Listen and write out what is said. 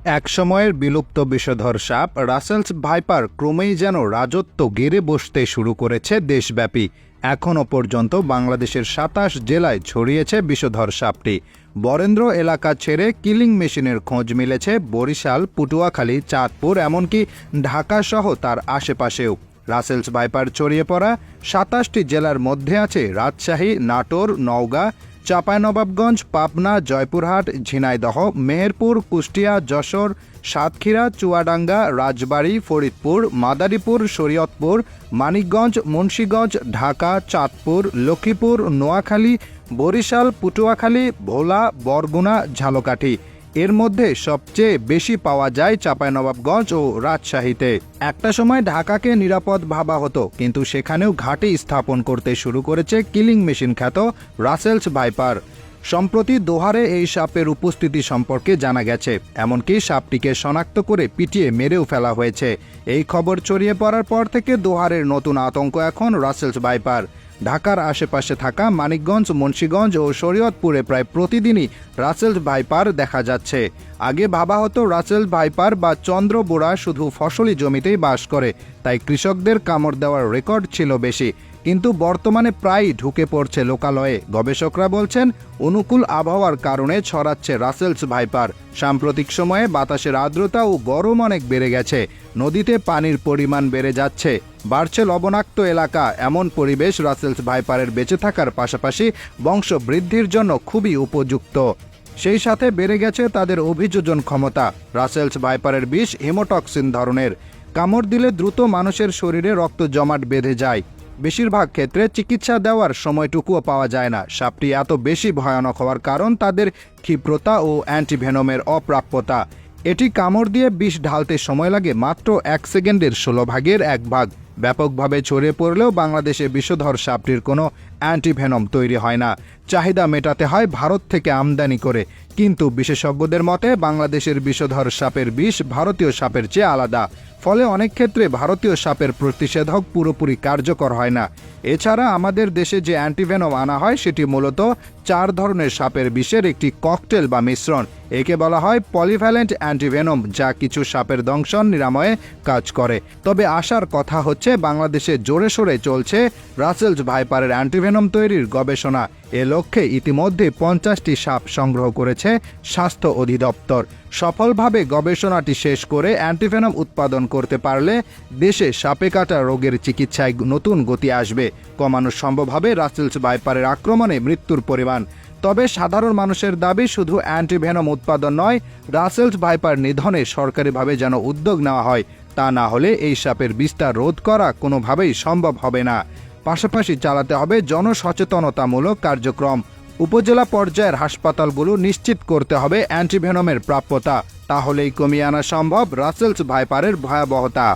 এক সময়ের বিলুপ্ত বিষধর সাপ রাসেলস ভাইপার ক্রমেই যেন রাজত্ব গেড়ে বসতে শুরু করেছে দেশব্যাপী। এখনও পর্যন্ত বাংলাদেশের ২৭ জেলায় ছড়িয়েছে বিষধর সাপটি। বরেন্দ্র এলাকা ছেড়ে কিলিং মেশিনের খোঁজ মিলেছে বরিশাল, পটুয়াখালী, চাঁদপুর, এমনকি ঢাকাসহ তার আশেপাশেও। রাসেলস ভাইপার ছড়িয়ে পড়া ২৭টি জেলার মধ্যে আছে রাজশাহী, নাটোর, নওগাঁ, চাঁপাইনবাবগঞ্জ, পাবনা, জয়পুরহাট, ঝিনাইদহ, মেহেরপুর, কুষ্টিয়া, যশোর, সাতক্ষীরা, চুয়াডাঙ্গা, রাজবাড়ী, ফরিদপুর, মাদারীপুর, শরীয়তপুর, মানিকগঞ্জ, মুন্সিগঞ্জ, ঢাকা, চাঁদপুর, লক্ষ্মীপুর, নোয়াখালী, বরিশাল, পটুয়াখালী, ভোলা, বরগুনা, ঝালকাঠি। এর মধ্যে সবচেয়ে বেশি পাওয়া যায় চাঁপাইনবাবগঞ্জ ও রাজশাহীতে। একটা সময় ঢাকাকে নিরাপদ ভাবা হতো, কিন্তু সেখানেও ঘাঁটি স্থাপন করতে শুরু করেছে কিলিং মেশিন খ্যাত রাসেলস ভাইপার। সম্প্রতি দোহারে এই সাপের উপস্থিতি সম্পর্কে জানা গেছে, এমনকি সাপটিকে শনাক্ত করে পিটিয়ে মেরেও ফেলা হয়েছে। এই খবর ছড়িয়ে পড়ার পর থেকে দোহারের নতুন আতঙ্ক এখন রাসেলস ভাইপার। ঢাকার আশেপাশে থাকা মানিকগঞ্জ, মুন্সিগঞ্জ ও শরীয়তপুরে প্রায় প্রতিদিনই রাসেলস ভাইপার দেখা যাচ্ছে। আগে ভাবা হতো রাসেলস ভাইপার বা চন্দ্রবোড়া শুধু ফসলি জমিতেই বাস করে, তাই কৃষকদের কামড় দেওয়ার রেকর্ড ছিল বেশি। কিন্তু বর্তমানে প্রায়ই ঢুকে পড়ছে লোকালয়ে। গবেষকরা বলছেন অনুকূল আবহাওয়ার কারণে ছড়াচ্ছে রাসেলস ভাইপার। সাম্প্রতিক সময়ে বাতাসের আর্দ্রতা ও গরম অনেক বেড়ে গেছে, নদীতে পানির পরিমাণ বেড়ে যাচ্ছে, বাড়ছে লবণাক্ত এলাকা। এমন পরিবেশ রাসেলস ভাইপারের বেঁচে থাকার পাশাপাশি বংশ বৃদ্ধির জন্য খুবই উপযুক্ত। সেই সাথে বেড়ে গেছে তাদের অভিযোজন ক্ষমতা। রাসেলস ভাইপারের বিষ হিমোটক্সিন ধরনের, কামড় দিলে দ্রুত মানুষের শরীরে রক্ত জমাট বেঁধে যায়। বেশিরভাগ ক্ষেত্রে চিকিৎসা দেওয়ার সময়টুকুও পাওয়া যায় না। সাপটি এত বেশি ভয়ানক হওয়ার কারণ তাদের ক্ষিপ্রতা ও অ্যান্টিভেনমের অপ্রাপ্যতা। এটি কামড় দিয়ে বিষ ঢালতে সময় লাগে মাত্র ১ সেকেন্ডের ১৬ ভাগের ১ ভাগ। ব্যাপকভাবে ছড়িয়ে পড়লেও বাংলাদেশে বিষধর সাপটির কোনো অ্যান্টিভেনম তৈরি হয় না। চাহিদা মেটাতে হয় ভারত থেকে আমদানি করে। কিন্তু বিশেষজ্ঞদের মতে বাংলাদেশের বিষধর সাপের বিষ ভারতীয় সাপের চেয়ে আলাদা। ফলে অনেক ক্ষেত্রে ভারতীয় সাপের প্রতিষেধক পুরোপুরি কার্যকর হয় না। এছাড়া আমাদের দেশে যে অ্যান্টিভেনম আনা হয় সেটি মূলত ৪ ধরনের সাপের বিষের একটি ককটেল বা মিশ্রণ। একে বলা হয় পলিভ্যালেন্ট অ্যান্টিভেনম, যা কিছু সাপের দংশন নিরাময়ে কাজ করে। তবে আশার কথা হচ্ছে বাংলাদেশে জোরে সোরে চলছে রাসেলস ভাইপারের অ্যান্টিভেনম তৈরির গবেষণা। এ লক্ষ্যে ইতিমধ্যে ৫০টি সাপ সংগ্রহ করেছে স্বাস্থ্য অধিদপ্তর। সফলভাবে গবেষণাটি শেষ করে অ্যান্টিভেনম উৎপাদন করতে পারলে দেশে সাপে কাটা রোগের চিকিৎসায় নতুন গতি আসবে। কমানো সম্ভব হবে রাসেলস ভাইপারের আক্রমণে মৃত্যুর পরিমাণ। তবে সাধারণ মানুষের দাবি শুধু অ্যান্টিভেনম উৎপাদন নয়, রাসেলস ভাইপার নিধনে সরকারিভাবে যেন উদ্যোগ নেওয়া হয়। তা না হলে এই সাপের বিস্তার রোধ করা কোনোভাবেই সম্ভব হবে না। পাশাপাশি চালাতে হবে জনসচেতনতামূলক কার্যক্রম। উপজেলা পর্যায়ের হাসপাতালগুলো নিশ্চিত করতে হবে অ্যান্টিভেনমের প্রাপ্যতা। তাহলেই কমিয়ে আনা সম্ভব রাসেলস ভাইপারের ভয়াবহতা।